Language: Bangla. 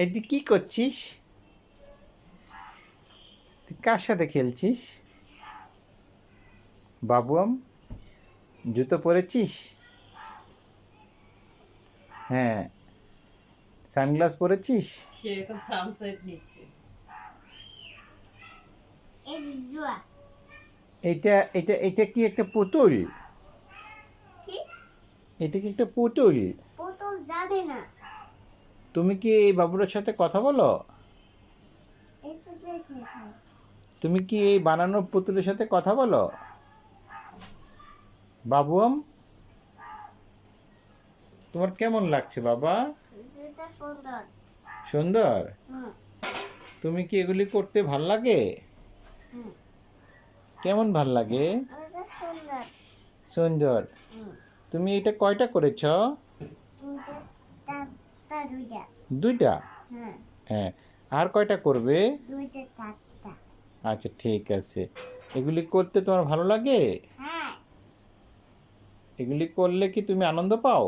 এটি কি করছিস? তুই কার সাথে খেলছিস? বাবুয়াম, জুতো পরেছিস? হ্যাঁ। সানগ্লাস পরেছিস? সে এখন সানসেট নিচ্ছে। এটা এটা এটা কি একটা পুতুল? এটা কি একটা পুতুল? পুতুল জানে না। তুমি কি এই বাবুর সাথে কথা বলো? তুমি কি এই বানানো পুতুলের সাথে কথা বলো? বাবুয়াম, তোমার কেমন লাগছে বাবা? সুন্দর। সুন্দর? তুমি কি এগুলি করতে ভাল লাগে? কেমন ভাল লাগে? সুন্দর। সুন্দর। তুমি এটা কয়টা করেছ? দুইটা? হ্যাঁ। আর কয়টা করবে? আচ্ছা, ঠিক আছে। এগুলি করতে তোমার ভালো লাগে? এগুলি করলে কি তুমি আনন্দ পাও?